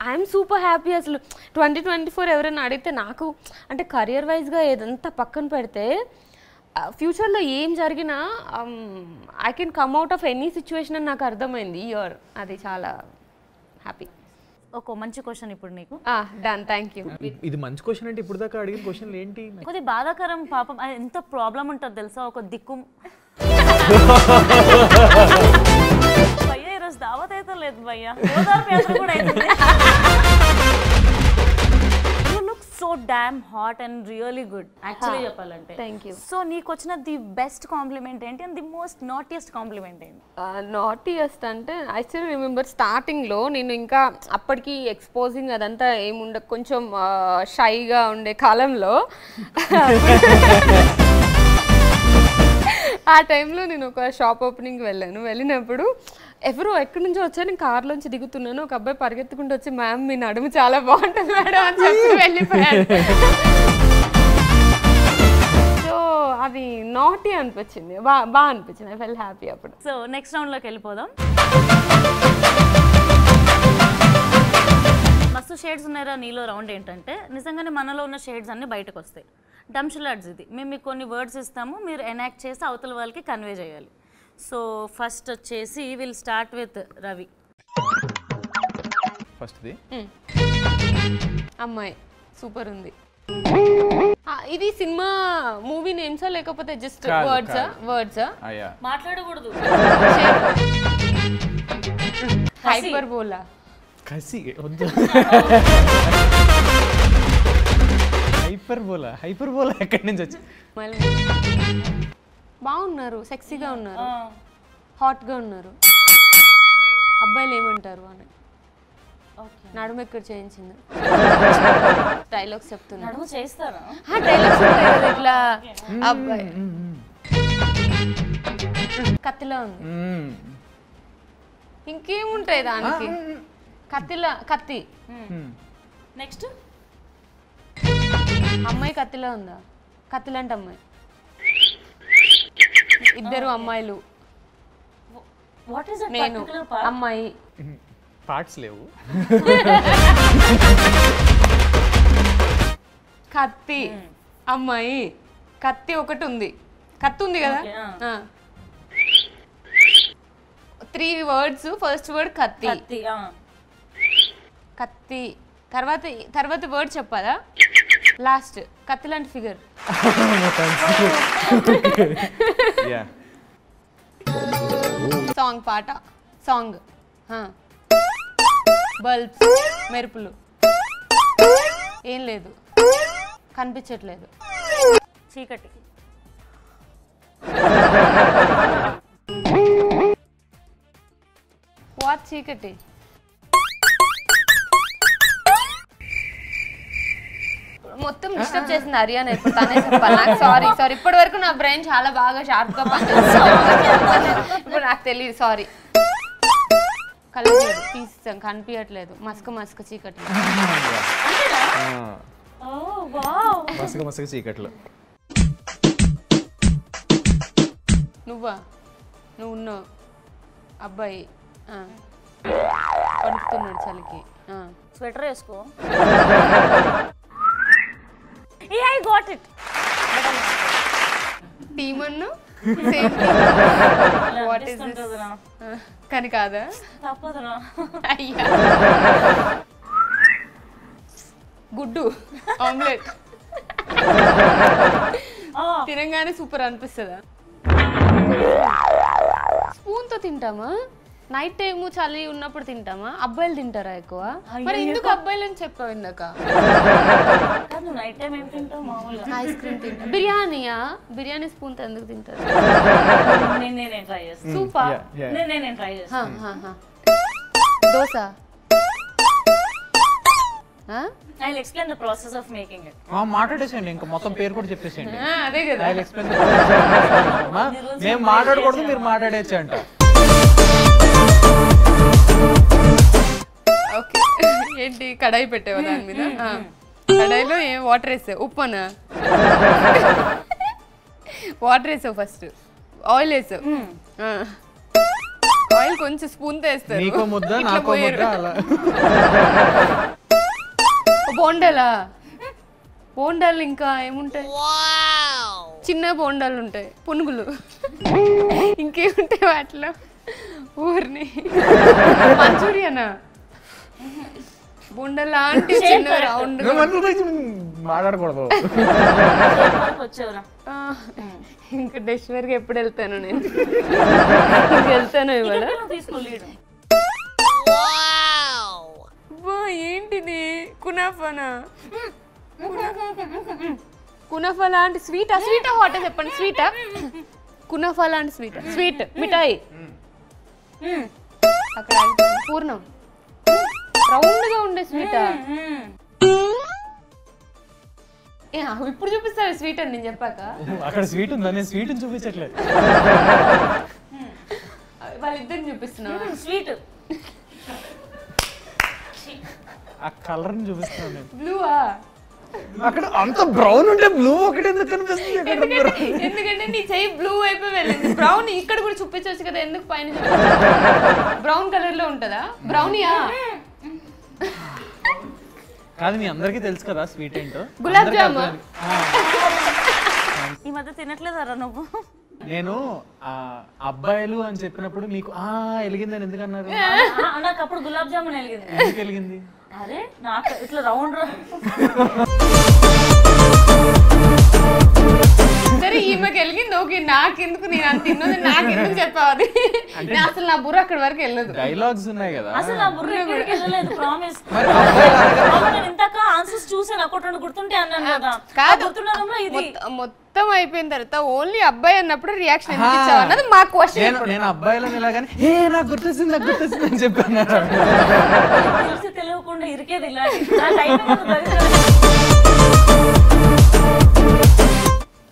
I'm super happy. అసలు 2024 ఎవరైనా అడిగితే నాకు అంటే కెరియర్ వైజ్గా ఏదంతా పక్కన పెడితే ఫ్యూచర్లో ఏం జరిగినా I can come out of any situation అని నాకు అర్థమైంది ఈ ఇయర్. అది చాలా హ్యాపీ. ఒక మంచి క్వశ్చన్ ఇప్పుడు నీకు. Done, thank you. ఇది మంచి క్వశ్చన్ అంటే ఇప్పుడు దాకా అడిగిన క్వశ్చన్ ఏంటి? కొద్ది బాధాకరం పాపం. ఎంత ప్రాబ్లం ఉంటుంది తెలుసా, ఒక దిక్కు భయ్యా ఈరోజు దావత్ అయితే లేదు భయ్యా, ఓదార్పు యాత్ర కూడా అవుతుంది. You look so damn hot and really good actually చెప్పాలంటే. Thank you. సో నీకు వచ్చిన ది బెస్ట్ కాంప్లిమెంట్ ఏంటి and the most naughtiest compliment ఏంటి? నాటియెస్ట్ అంటే ఐ స్టిల్ రిమెంబర్ స్టార్టింగ్లో నేను ఇంకా అప్పటికి ఎక్స్పోజింగ్ అదంతా ఏముండ కొంచెం షైగా ఉండే కాలంలో ఆ టైంలో నేను ఒక షాప్ ఓపెనింగ్కి వెళ్ళినప్పుడు ఎవరో ఎక్కడి నుంచో వచ్చారు, నేను కార్లోంచి దిగుతున్నాను, ఒక అబ్బాయి పరిగెత్తుకుంటూ వచ్చి మ్యామ్ మీ నడుము చాలా బాగుంటుంది మేడం అని చెప్పి వెళ్ళిపోయాడు. సో అది నాటీ అనిపించింది, బాగా అనిపించింది. ఐ ఫెల్ హ్యాపీ అప్పుడు. సో నెక్స్ట్ రౌండ్లోకి వెళ్ళిపోదాం. మస్తు షేడ్స్ ఉన్నాయి ఎరా నీలో రౌండ్ ఏంటంటే నిజంగానే మనలో ఉన్న షేడ్స్ అన్నీ బయటకు వస్తాయి. డంషలాడ్స్ ఇది. మేము మీకు కొన్ని వర్డ్స్ ఇస్తాము, మీరు ఎనాక్ట్ చేసి అవతల వాళ్ళకి కన్వే చేయాలి. సో ఫస్ట్ వచ్చేసి విల్ స్టార్ట్ విత్ రవి. ఫస్ట్ది అమ్మాయి సూపర్ ఉంది. ఇది సినిమా మూవీ నేమ్సా లేకపోతే జస్ట్ వర్డ్సా? మాట్లాడకూడదు. హైపర్బోలా. కసి వద్దు. హైపర్బోలా ఎక్కడి నుంచి వచ్చి? బాగున్నారు, సెక్సీగా ఉన్నారు, హాట్గా ఉన్నారు. అబ్బాయిలు ఏమంటారు అని నడుము ఎక్కడ చేయించింది డైలాగ్స్ చెప్తున్నా. చేస్తారా డైలాగ్స్ ఇట్లా అబ్బాయి కత్తిలా ఉంది. ఇంకేముంటాయి దానికి? కత్తి. నెక్స్ట్ అమ్మాయి కత్తిలా ఉందా? కత్తిలాంటి అమ్మాయి. ఇద్దరు అమ్మాయిలు, నేను అమ్మాయి. పార్ట్స్ లేవు. కత్తి అమ్మాయి. కత్తి ఒకటి ఉంది. కత్తి ఉంది కదా? 3 words. ఫస్ట్ వర్డ్ కత్తి. కత్తి తర్వాత వర్డ్ చెప్పాలా? లాస్ట్ కత్తి లాంటి ఫిగర్. సాంగ్ పాట సాంగ్. బల్బ్స్ మెరుపులు. ఏం లేదు, కనిపించట్లేదు. చీకటి. వాట్ చీకటి? మొత్తం డిస్టర్బ్ చేసింది హరియానా. ఇప్పుడు తనే చెప్పాలి నాకు. సారీ ఇప్పటి వరకు నా బ్రెయిన్ చాలా బాగా షార్ప్ గా పనిచేస్తుంది. ఇప్పుడు నాకు తెలియదు, సారీ. కళ్ళు తీస్తాం, కనిపించట్లేదు. మసక చీకటి. మసక చీకట్లో. నువ్వు ఉన్నావు. అబ్బాయి పడుతున్నాడు చలికి. స్వెటర్ వేసుకో. I got it. టీమ్ అన్న సేమ్ వాట్ ఇస్ దిస్? కానీ కాదా? తప్పదురా. అయ్యా గుడ్డు ఆమ్లెట్ తినగానే సూపర్ అనిపిస్తుందా? స్పూన్ తో తింటామా? నైట్ టైము చలి ఉన్నప్పుడు తింటామా? అబ్బాయిలు తింటారా ఎక్కువ? మరి ఎందుకు అబ్బాయిలు అని చెప్పావు ఇందాక? ఐస్ క్రీమ్ తింటా. బిర్యానీయా? బిర్యానీ స్పూన్ తో ఎందుకు తింటారు? సూపా. Dosa. I'll explain the process of making it. మాట్లాడేసేయండి, ఇంకా మొత్తం పేరు కూడా చెప్పేసేయండి. అదే కదా. మేము మాట్లాడకూడదు, మీరు మాట్లాడేచ్చు అంట. ఓకే, ఏంటి కడాయి పెట్టావా దాని మీద? కడాయిలో ఏం వాటర్ వేసావు? ఉప్పనా? వాటర్ వేసావు ఫస్ట్, ఆయిల్ వేసావు. ఆయిల్ కొంచెం స్పూన్ తో వేస్తారు. బోండాలు ఇంకా ఏముంటాయి? చిన్న బోండాలు ఉంటాయి, పునుగులు. ఇంకేముంటాయి వాటిలో? ఊరిని మంచూరియనా? బోండా లాంటి చిన్న రౌండ్. మాట్లాడకూడదు. ఇంకా డెస్వర్కి ఎప్పుడు వెళ్తాను నేను? వెళ్తాను ఇవాళ. ఏంటిది? కునాఫానా? కునాఫా లాంటి స్వీటా? స్వీటా హాటా చెప్పండి. స్వీటా? కునాఫా లాంటి స్వీటా? స్వీట్ మిఠాయి. అక్కడ పూర్ణం రౌండ్ గా ఉండే స్వీటా? ఇప్పుడు చూపిస్తారు స్వీట్ అని నేను చెప్పాక. అక్కడ స్వీట్ ఉందా? నేను స్వీట్ చూపించట్లేదు, వాళ్ళిద్దరిని చూపిస్తున్నా. స్వీట్ ఆ కలర్ ని చూపిస్తున్నాను. బ్లూవా? అక్కడ అంత బ్రౌన్ ఉంటే బ్లూ ఒకటి ఎందుకు కనిపిస్తుంది? ఎందుకంటే నీ చెయ్యి బ్లూ వైపు వెళ్ళింది. బ్రౌన్ ఇక్కడ కూడా చూపించవచ్చు కదా, ఎందుకు పైన? బ్రౌన్ కలర్ లో ఉంటదా? బ్రౌనియా? కాదు మీ అందరికీ తెలుసు కదా స్వీట్ ఏంటో. గులాబ్ జామున్. ఈ మధ్య తినట్లేదారా నువ్వు? నేను అబ్బాయిలు అని చెప్పినప్పుడు మీకు వెలిగిందని ఎందుకన్నారు? నాకు అప్పుడు గులాబ్ జామున్ వెలిగింది. ఎందుకు వెలిగింది? అరే నాకు ఇట్లా రౌండ్ సరే ఈమెకి వెలిగింది ఓకే, నాకెందుకు, నేను అంత తిన్నది నాకెందుకు చెప్పాలి? అసలు నా బుర్ర అక్కడి వరకు వెళ్ళదు. డైలాగ్స్ ఉన్నాయి కదా. అసలు నా బుర్ర ఎక్కడికి వెళ్ళలేదు ప్రామిస్. నేను ఇంతక ఆన్సర్స్ చూసాను, ఒకటి రెండు గుర్తుంటే అన్నాను కదా. కాదు ఇది మొత్తం అయిపోయిన తర్వాత ఓన్లీ అబ్బాయి అన్నప్పుడు రియాక్షన్ ఎందుకు ఇచ్చావు అన్నది మా క్వశ్చన్. నేను అబ్బాయిలను ఇలాగానే నాకు గుర్తొచ్చింది అని చెప్పాను. తెలిసి తెలియకుండా ఇరికేది ఇలా.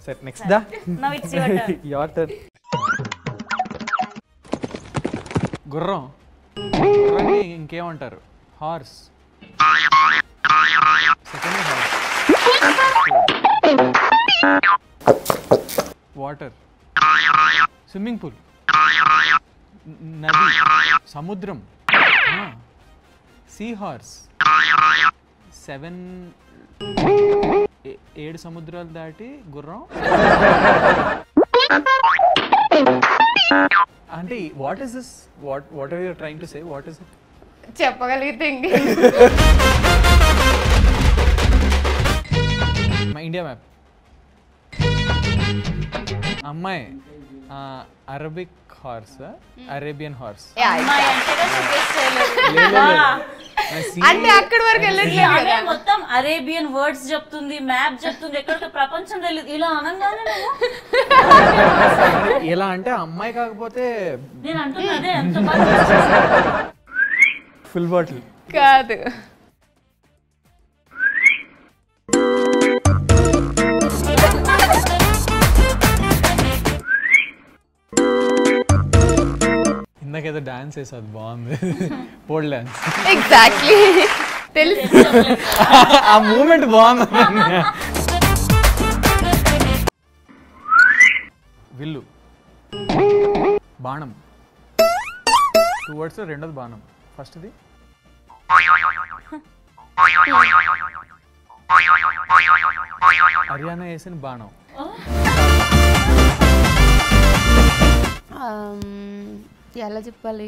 సరే నెక్స్ట్ దా. Now it's your turn. Your turn. గుర్రం. గుర్రాన్ని ఇంకేమంటారు? Horse. Second horse. Water. Swimming pool. నది. సముద్రం. Sea horse. 7 సముద్రాలు దాటి గుర్రం. అంటే what is this? What are you trying to say? What is it? చెప్పగలిగితే మా ఇండియా మ్యాప్. అమ్మాయి అరబిక్ హార్స్, అరేబియన్ హార్స్. అంటే అక్కడి వరకు వెళ్ళట్లేదు. మొత్తం అరేబియన్ వర్డ్స్ చెప్తుంది, మ్యాప్ చెప్తుంది, ఎక్కడికి ప్రపంచం తెలియదు. ఇలా అనగానే ఎలా అంటే అమ్మాయి కాకపోతే నేను అంటున్నా అదే ఎంత బాగా ఫుల్ బాటిల్ కాదు. ఇందాకేదో డాన్స్ వేసేది బాగుంది. Pole dance. ఎగ్జాక్ట్లీ తెలుసు. ఆ మూమెంట్ బాగుంది. విల్లు. బాణం. 2 words రెండోది బాణం. ఫస్ట్ది హర్యానా వేసిన బాణం. ఎలా చెప్పాలి?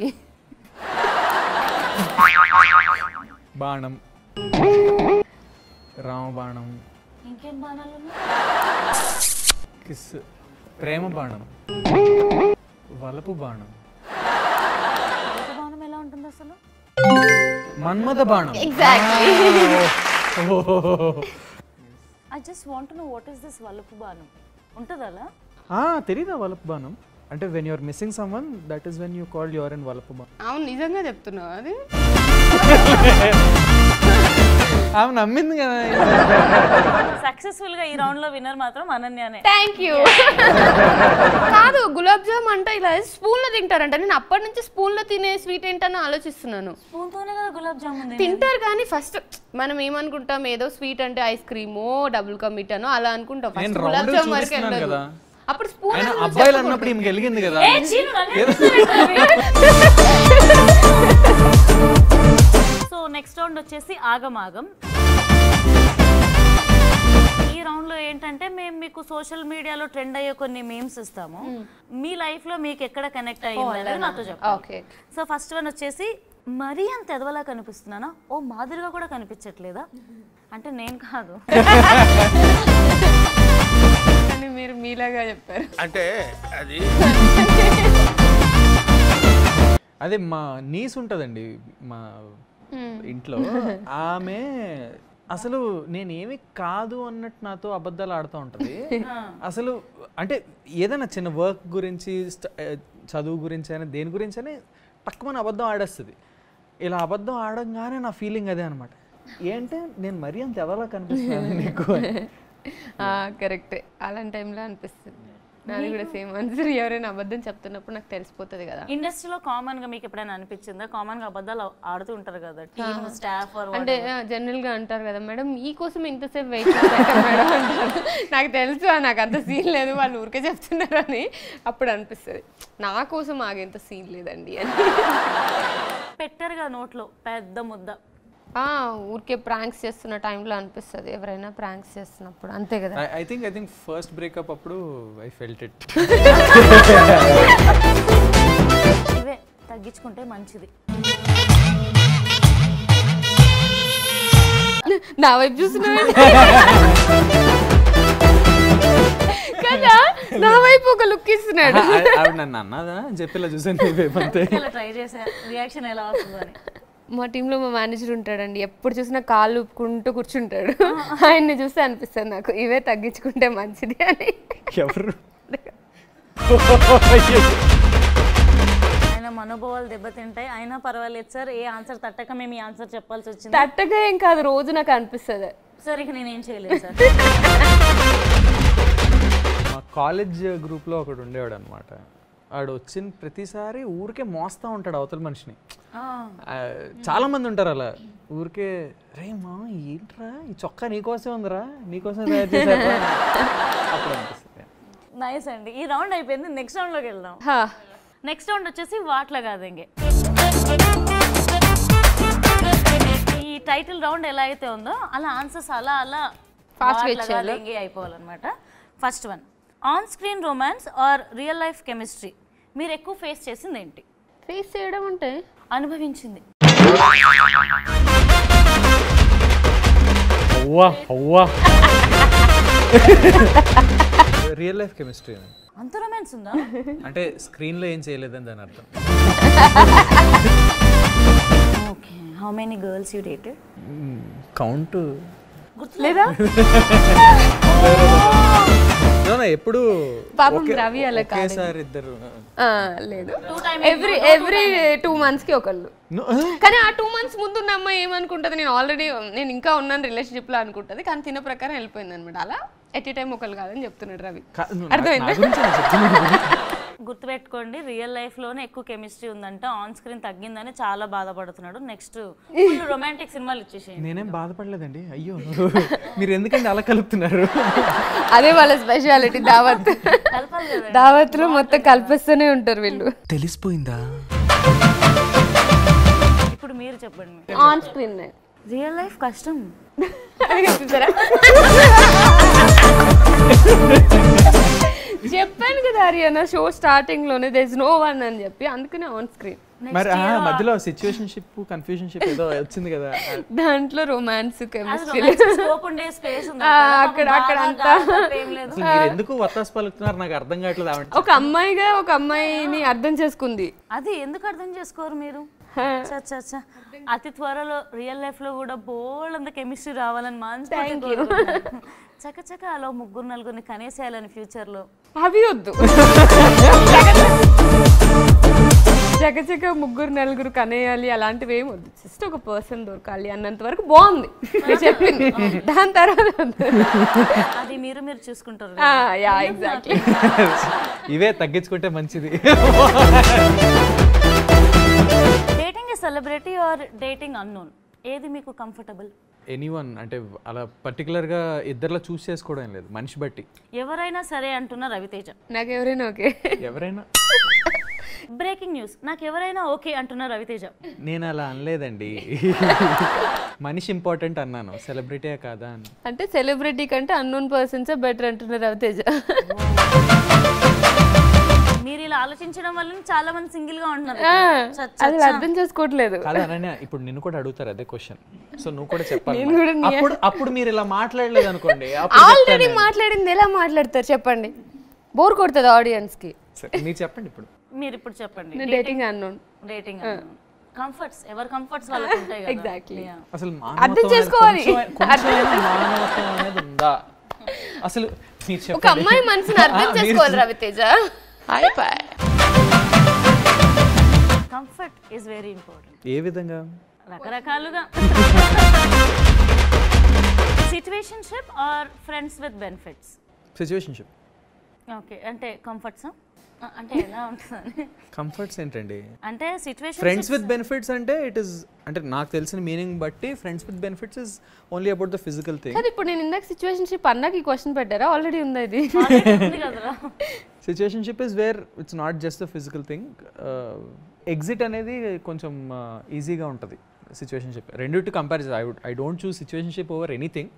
బాణం. రామబాణం. ఇంకేం బాణాలు? కిస్. ప్రేమ బాణం. వలపు బాణం. బాణం ఎలా ఉంటుంది అసలు? మన్మథ బాణం. Exactly. I just want to know what is this వలపు బాణం. ఉంటది అలా? తెలీదా వలపు బాణం అంటే when you're missing someone that is when you call your in వలపు బాణం. అవును నిజంగా చెప్తున్నావు అది? ఆమె నమ్మింది కదా. సక్సెస్ఫుల్ గా ఈ రౌండ్ లో విన్నర్ మాత్రం అనన్యనే. Thank you. కాదు గులాబ్ జామ్ అంటే ఇలా స్పూన్ లో తింటారంట. నేను అప్పటి నుంచి స్పూన్ లో తినే స్వీట్ ఏంటని ఆలోచిస్తున్నాను. స్పూన్ తోనే కదా గులాబ్ జామున్ తింటారు కానీ ఫస్ట్ మనం ఏమనుకుంటాం ఏదో స్వీట్ అంటే ఐస్ క్రీమో డబుల్ కా మీటానో అలా అనుకుంటాం. ఫస్ట్ గులాబ్ జామ్ వరకు వెళ్ళదు. అప్పుడు స్పూన్ అబ్బాయిలు అన్నప్పుడు ఈమెకి వెలిగింది కదా. సో నెక్స్ట్ రౌండ్ వచ్చేసి ఆగమాగం. ఈ రౌండ్ లో ఏంటంటే మేము మీకు సోషల్ మీడియాలో ట్రెండ్ అయ్యే కొన్ని మీమ్స్ ఇస్తాము. మీ లైఫ్ లో మీకు ఎక్కడ కనెక్ట్ అయ్యింది నాతో చెప్పండి. సో ఫస్ట్ వన్ వచ్చేసి మరీ అంత ఎదవలా కనిపిస్తున్నానా? ఓ మాదిరిగా కూడా కనిపించట్లేదా? అంటే నేను కాదు, మీరు మీలాగా చెప్పారు. అంటే అదే మా నీస్ ఉంటుందండి మా ఇంట్లో. ఆమె అసలు నేనేమి కాదు అన్నట్టు నాతో అబద్ధాలు ఆడుతూ ఉంటుంది. అసలు అంటే ఏదైనా చిన్న వర్క్ గురించి చదువు గురించి అయినా దేని గురించి అయినా తక్కువ అబద్ధం ఆడేస్తుంది. ఇలా అబద్ధం ఆడంగానే నా ఫీలింగ్ అదే అనమాట. ఏంటంటే నేను మరీ అంత ఎవరిలా కనిపిస్తున్నాను నీకు. కరెక్టే, అలాంటి టైంలో అనిపిస్తుంది. నాది కూడా సేమ్ ఆన్సర్. ఎవరైనా అబద్ధం చెప్తున్నప్పుడు నాకు తెలిసిపోతుంది కదా. ఇండస్ట్రీలో కామన్ గా మీకు ఎప్పుడైనా అనిపించిందా? కామన్ గా అబద్ధాలు ఆడుతూ ఉంటారు కదా టీమ్ స్టాఫ్ అంటే జనరల్ గా అంటారు కదా మేడం మీకోసం ఇంతసేపు వెయిట్ చేస్తాను మేడం అంటారు. నాకు తెలుసు నాకు అంత సీన్ లేదు, వాళ్ళు ఊరికే చెప్తున్నారు అని. అప్పుడు అనిపిస్తుంది నా కోసం ఆగేంత సీన్ లేదండి అని. పెట్టారుగా నోట్లో పెద్ద ముద్ద ఊరికే ప్రాంక్స్ చేస్తున్న టైంలో అనిపిస్తుంది ఎవరైనా ప్రాంక్స్ చేస్తున్నప్పుడు, అంతే కదా. ఐ థింక్ ఫస్ట్ బ్రేకప్ అప్పుడు ఐ ఫెల్ట్ ఇట్. ఇవే తగ్గించుకుంటే మంచిది. నా వైపు చూస్తున్నాడు కదా, నా వైపు ఒక లుక్ ఇస్తున్నాడు. ఆవిడ నన్ను అన్నదా చెప్పేలా చూసాను అంతే. ట్రై చేసా రియాక్షన్ ఎలా వస్తుందని. మా టీంలో మా మేనేజర్ ఉంటాడండి, ఎప్పుడు చూసినా కాళ్ళు ఊపుకుంటూ కూర్చుంటాడు. ఆయన్ని చూస్తే అనిపిస్తుంది నాకు ఇవే తగ్గించుకుంటే మంచిది అని. ఎవరు? ఆయన మనోభావాలు దెబ్బతింటాయి. అయినా పర్వాలేదు సార్, ఏ ఆన్సర్ తట్టక మేము ఈ ఆన్సర్ చెప్పాల్సి వచ్చింది. తట్టగా ఏం కాదు, రోజు నాకు అనిపిస్తుంది. సార్ ఇక నేనేం చేయలేదు సార్. మా కాలేజ్ గ్రూప్లో ఒకడు ఉండేవాడు అనమాట. వాడు వచ్చిన ప్రతిసారి ఊరికే మోస్తూ ఉంటాడు అవతల మనిషిని. చాలా మంది ఉంటారు అలా ఊరికే, రే మా ఏంట్రా ఈ చొక్కా నీకోసం ఉందిరా, నీకోసం తయారు చేశారా అప్పుడు అనిపిస్తుంది. నైస్ అండి. ఈ రౌండ్ అయిపోయింది, నెక్స్ట్ రౌండ్లోకి వెళ్దాం. నెక్స్ట్ రౌండ్ వచ్చేసి వాట్లా కాదు ఇంకే. ఈ టైటిల్ రౌండ్ ఎలా అయితే ఉందో అలా ఆన్సర్స్ అలా అలా ఫాస్ట్ అయిపోవాలన్నమాట. First one, on screen romance or real life chemistry, మీరు ఎక్కువ ఫేస్ చేసింది ఏంటి? ఫేస్ చేయడం అంటే అనుభవించింది. Real life chemistry. అంత రొమాన్స్ ఉందా? అంటే స్క్రీన్లో ఏం చేయలేదని దాని అర్థం. Okay, how many girls you dated? Count లేదా? ఎప్పుడు పాపం రవి అలా ఒకేసారి ఇద్దరు లేదు, ఎవ్రీ 2 months కి ఒకళ్ళు. కానీ ఆ 2 months ముందున్న అమ్మాయి ఏమనుకుంటది, నేను ఇంకా ఉన్నాను రిలేషన్షిప్ లో అనుకుంటది, కానీ తిన ప్రకారం వెళ్ళిపోయింది అనమాట. అలా ఎట్ ఏ టైం ఒకళ్ళు కాదని చెప్తున్నాడు రవి. అర్థమైంది? గుర్తుపెట్టుకోండి, రియల్ లైఫ్ లోనే ఎక్కువ కెమిస్ట్రీ ఉందంట, ఆన్ స్క్రీన్ తగ్గిందని చాలా బాధపడుతున్నాడు. నెక్స్ట్ రొమాంటిక్ సినిమాలు ఇచ్చేసేయండి. నేనేం బాధపడలేదండి. అయ్యో మీరు ఎందుకంటే అలా కలుపుతున్నారు? అదే వాళ్ళ స్పెషాలిటీ. దావత్ లో మొత్తం కలిపిస్తూనే ఉంటారు వీళ్ళు. తెలిసిపోయిందా? ఇప్పుడు మీరు చెప్పండి. ఆన్ స్క్రీన్ రియల్ లైఫ్ కష్టం. చెప్పాను కదా అరియానా షో స్టార్టింగ్ లోనే దేర్ ఇస్ నో వన్ అని చెప్పి, అందుకనే ఆన్ స్క్రీన్. మరి మధ్యలో సిచ్యువేషన్షిప్ కన్ఫ్యూజన్షిప్ ఏదో వచ్చింది కదా, దాంట్లో రొమాన్స్ కెమిస్ట్రీ అక్కడ అంతా. మీరు ఎందుకు వత్తాసు పలుకుతున్నారు నాకు అర్థం కావట్లేదు. ఒక అమ్మాయిగా ఒక అమ్మాయిని అర్థం చేసుకుంది. అది ఎందుకు అర్థం చేసుకోరు మీరు? అతి త్వరలో రియల్ లైఫ్ లో కూడా బోల్డ్ అంత కెమిస్ట్రీ రావాలని మంచి చకచక అలా 3-4 కనేసేయాలని ఫ్యూచర్ లో. అవి వద్దు, చకచక 3-4 కనేయాలి అలాంటివి ఏమి వద్దు. జస్ట్ ఒక పర్సన్ దొరకాలి అన్నంత వరకు బాగుంది చెప్పింది. దాని తర్వాత అది మీరు చూసుకుంటారు. ఎగ్జాక్ట్లీ. ఇవే తగ్గించుకుంటే మంచిది. Dating a celebrity or dating unknown, ఏది మీకు కంఫర్టబుల్? ఎనీవన్, అంటే అలా పర్టికులర్గా ఇద్దరిలో చూస్ చేసుకోవడం లేదు, మనిషి బట్టి. ఎవరైనా సరే అంటున్నా రవితేజ. నాకు ఎవరైనా ఓకే. ఎవరైనా. బ్రేకింగ్ న్యూస్, నాకు ఎవరైనా ఓకే అంటున్నా రవితేజ. నేను అలా అనలేదండి, మనిషి ఇంపార్టెంట్ అన్నాను, సెలబ్రిటీ కాదా అని. అంటే సెలబ్రిటీ కంటే అన్నోన్ పర్సన్స్ బెటర్ అంటున్నారు రవితేజ. మీరు ఇలా ఆలోచించడం వల్ల చాలా మంది సింగిల్ గా ఉంటున్నారు. అది అర్థం చేసుకోవట్లేదు. కాదా అనన్య, ఇప్పుడు నిన్ను కూడా అడుగుతారు అదే క్వశ్చన్, సో నువ్వు కూడా చెప్పాలి. అప్పుడు మీరు ఇలా మాట్లాడలేదు అనుకోండి, ఆల్రెడీ మాట్లాడింది ఎలా మాట్లాడతారు చెప్పండి, బోర్ కొడుతుంది ఆడియన్స్ కి. మీరు చెప్పండి ఇప్పుడు. మీరు ఇప్పుడు చెప్పండి. Dating unknown. డేటింగ్ కంఫర్ట్స్, ఎవరి కంఫర్ట్స్ వాళ్ళకి ఉంటాయి కదా. ఎగ్జాక్ట్లీ. అసలు అర్థం చేసుకోవాలి. మానవత్వం అనేది ఉందా అసలు? ఒక అమ్మాయి మనసుని అర్థం చేసుకోవాలి Raviteja. Comfort is very important. ఏ విధంగా? రకరకాలుగా. Situationship are friends with benefits? Situationship. Okay, అంటే కంఫర్ట్స్ అంటే ఎలా ఉంటుంది? కంఫర్ట్స్ ఏంటండి? అంటే సిచ్యువేషన్ ఫ్రెండ్స్ విత్ బెనిఫిట్స్ అంటే ఇట్ ఇస్, అంటే నాకు తెలిసిన మీనింగ్ బట్టి friends with benefits is only about the physical thing. ఇప్పుడు నేను ఇందాక సిచ్యువేషన్షిప్ అన్నాక ఈ క్వశ్చన్ పెట్టారా? ఆల్రెడీ ఉంది ఇది. Situationship is where it's not just the physical thing. Exit అనేది కొంచెం ఈజీగా ఉంటుంది. సిచ్యువేషన్షిప్ రెండిటి కంపేర్ చేసి I don't choose situationship over anything.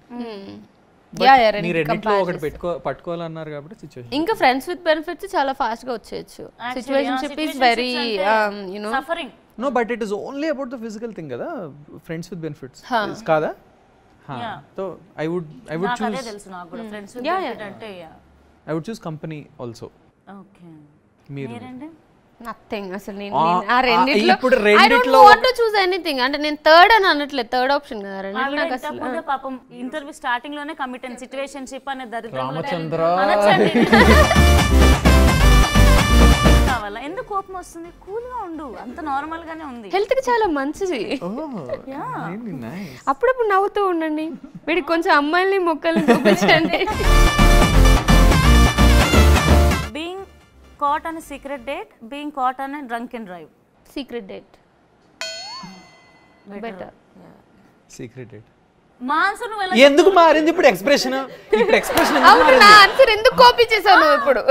మీరు రెండిట్లో ఒకటి పట్టుకోవాలన్నారు కాబట్టి సిచ్యువేషన్. ఇంకా ఫ్రెండ్స్ విత్ బెనిఫిట్స్ చాలా ఫాస్ట్ గా వచ్చేయచ్చు. Situationship is very you know suffering. No but it is only about the physical thing కదా, ఫ్రెండ్స్ విత్ బెనిఫిట్స్ కాదా? సో ఐ వుడ్ చూస్, అదే తెలుసు నాకు కూడా ఫ్రెండ్స్ విత్ బెనిఫిట్ అంటే I would choose company also. Okay. మీరేంటి? నథింగ్ అసలు నేను ఆ రెండిట్లో ఇప్పుడు I don't want to choose anything. అంటే నేను థర్డ్ అని అనట్లేదు, థర్డ్ ఆప్షన్ కదా రెండిట్లో నాకు అసలు. ఇంతకుముందే పాపం ఇంటర్వ్యూ స్టార్టింగ్ లోనే కమిటెడ్ సిచ్యువేషన్షిప్ అనే దరిద్రంలో రామచంద్ర కావాలా? ఎందుకు కోపం వస్తుంది? కూల్ గా ఉండు, అంత నార్మల్ గానే ఉంది. హెల్త్ కి చాలా మంచిది. నైస్. అప్పుడప్పుడు నవ్వుతూ ఉండండి. వీడికి కొంచెం అమ్మాయిల్ని మొక్కల్ని చూపించండి. Being caught on a secret date, being caught on a drunken drive. Secret date better. Secret date. మా ఆన్సర్ నువ్వు ఎలా ఎందుకు మారింది ఇప్పుడు ఎక్స్ప్రెషన్? ఇప్పుడు ఎక్స్ప్రెషన్ అవును, నా ఆన్సర్ ఎందుకు కాపీ చేసావు నువ్వు ఇప్పుడు?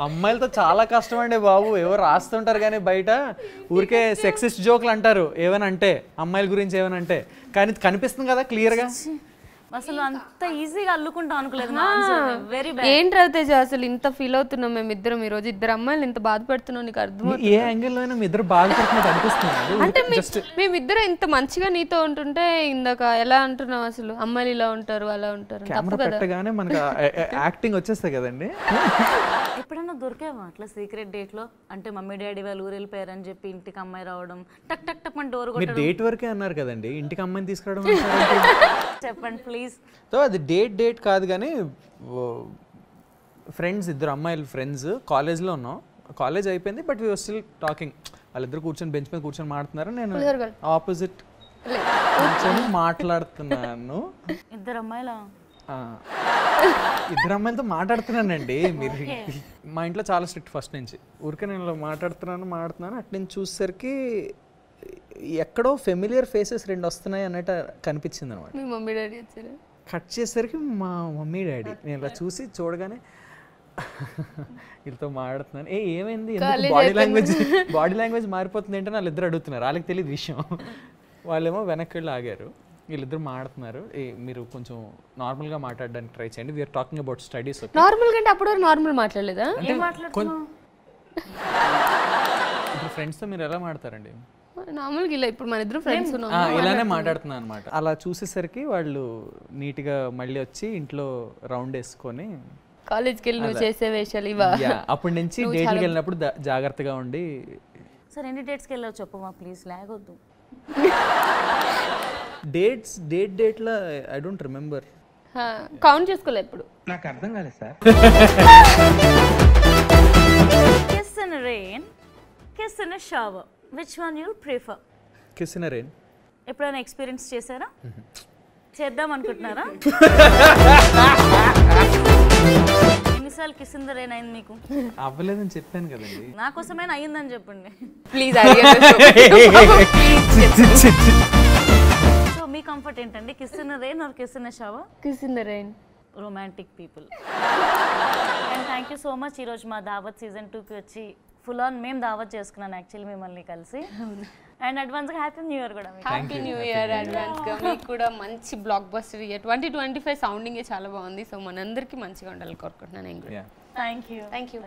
అమ్మాయిలతో చాలా కష్టం అండి బాబు. ఎవరు రాస్తుంటారు కానీ బయట ఊరికే సెక్సిస్ట్ జోక్లు అంటారు ఏమైనా అంటే, అమ్మాయిల గురించి ఏమైనా అంటే, కానీ కనిపిస్తుంది కదా క్లియర్గా. అసలు అంత ఈజీగా అల్లుకుంటాం అనుకోలేదు. మా ఆన్సర్ వెరీ బ్యాడ్. ఏంటి రవితేజ అసలు ఇంత ఫీల్ అవుతున్నాం మేమిద్దరం ఈ రోజు? ఇద్దరు అమ్మాయిలు ఇంత బాధపడుతున్నావు నీకు అర్థం? ఏ యాంగిల్లో అయినా మీ ఇద్దరు బాధపడుతున్నట్టు అనిపిస్తుంది. అంటే మేమిద్దరం ఇంత మంచిగా నీతో ఉంటుంటే ఇందాక ఎలా అంటున్నావు? అసలు అమ్మాయిలు ఇలా ఉంటారు అలా ఉంటారు. కెమెరా పెట్టగానే మనకి యాక్టింగ్ వచ్చేస్తాయి కదండి. ఎప్పుడైనా దొరికావా అట్లా సీక్రెట్ డేట్ లో? అంటే మమ్మీ డాడీ వాళ్ళు ఊరు వెళ్ళిపోయారు అని చెప్పి ఇంటికి అమ్మాయి రావడం, టక్ టక్ టక్ అని డోర్ మీరు కొట్టడం. డేట్ వరకే అన్నారు కదండి, ఇంటికి అమ్మాయిని తీసుకురావడం. చెప్పండి ప్లీజ్. సో అది డేట్ కాదు కానీ ఫ్రెండ్స్, ఇద్దరు అమ్మాయిలు ఫ్రెండ్స్, కాలేజ్లో ఉన్నాం. కాలేజ్ అయిపోయింది but we were still talking. వాళ్ళిద్దరు కూర్చొని బెంచ్ మీద కూర్చొని మాట్లాడుతున్నారు, నేను ఆపోజిట్ కూర్చొని మాట్లాడుతున్నాను. ఇద్దరు అమ్మాయిలా? ఇద్దరు అమ్మాయిలతో మాట్లాడుతున్నానండి. మీరు మా ఇంట్లో చాలా స్ట్రిక్ట్ ఫస్ట్ నుంచి. ఊరికే నేను మాట్లాడుతున్నాను అటు నుంచి చూసేసరికి ఎక్కడో ఫెమిలియర్ ఫేసెస్ రెండు వస్తున్నాయి అన్నట్టు కనిపించింది అనమాట. మీ మమ్మీ డాడీ వచ్చారు. కట్ చేసేసరికి మా మమ్మీ డాడీ. నేను ఇలా చూడగానే వీళ్ళతో మాట్లాడుతున్నాను. ఏమైంది, బాడీ లాంగ్వేజ్ మారిపోతుంది ఏంటని వాళ్ళిద్దరు అడుగుతున్నారు. వాళ్ళకి తెలియదు విషయం. వాళ్ళేమో వెనక్కి వెళ్ళి ఆగారు. వీళ్ళిద్దరు మాట్లాడుతున్నారు. మీరు కొంచెం నార్మల్గా మాట్లాడడానికి ట్రై చేయండి. We're talking about studies. Normal కంటే అప్పుడు వరకు నార్మల్ మాట్లాడలేదా? ఇప్పుడు ఫ్రెండ్స్తో మీరు ఎలా మాట్లాడతారండి? నార్మల్గా ఇలా ఇప్పుడు మన ఇద్దరు ఫ్రెండ్స్ ఉన్నాం, ఇలానే మాట్లాడుతున్నాను అనమాట. అలా చూసేసరికి వాళ్ళు నీట్గా మళ్ళీ వచ్చి ఇంట్లో రౌండ్ వేసుకొని కాలేజ్కి వెళ్ళి నువ్వు చేసే వేషాలు ఇవా. అప్పటి నుంచి డేట్కి వెళ్ళినప్పుడు జాగ్రత్తగా ఉండి. సార్ ఎన్ని డేట్స్కి వెళ్ళావు చెప్పమా ప్లీజ్, లాగొద్దు. డేట్లా ఐ డోంట్ రిమెంబర్. కౌంట్ చేసుకోలే ఇప్పుడు. నాకు అర్థం కాలేదు sir. Kiss in a rain, kiss in a shower. Which one you prefer? Kiss in a rain. ఎప్పుడైనా ఎక్స్పీరియన్స్ చేశారా? చేద్దాం అనుకుంటున్నారా? ఎన్నిసార్లు కిస్ ఇన్ ద రెయిన్ అయింది మీకు? అవ్వలేదని చెప్పాను కదండి. నా కోసమైనా అయ్యిందని చెప్పండి ప్లీజ్. సో మీ కంఫర్ట్ ఏంటండి, kiss in the rain are kiss in a shower? Kiss in the rain. Romantic people. And thank you so much. ఈరోజు మా దావత్ సీజన్ 2కి వచ్చి ఫుల్ ఆన్ మేము దావత్ చేసుకున్నాను యాక్చువల్లీ మిమ్మల్ని కలిసి. అండ్ అడ్వాన్స్గా హ్యాపీ న్యూ ఇయర్ కూడా. హ్యాపీ న్యూ ఇయర్ అడ్వాన్స్గా మీకు కూడా. మంచి బ్లాక్ బస్టర్ ఇయర్ 2025 సౌండింగే చాలా బాగుంది. సో మనందరికీ మంచిగా ఉండాలని కోరుకుంటున్నాను. Thank you. Thank you.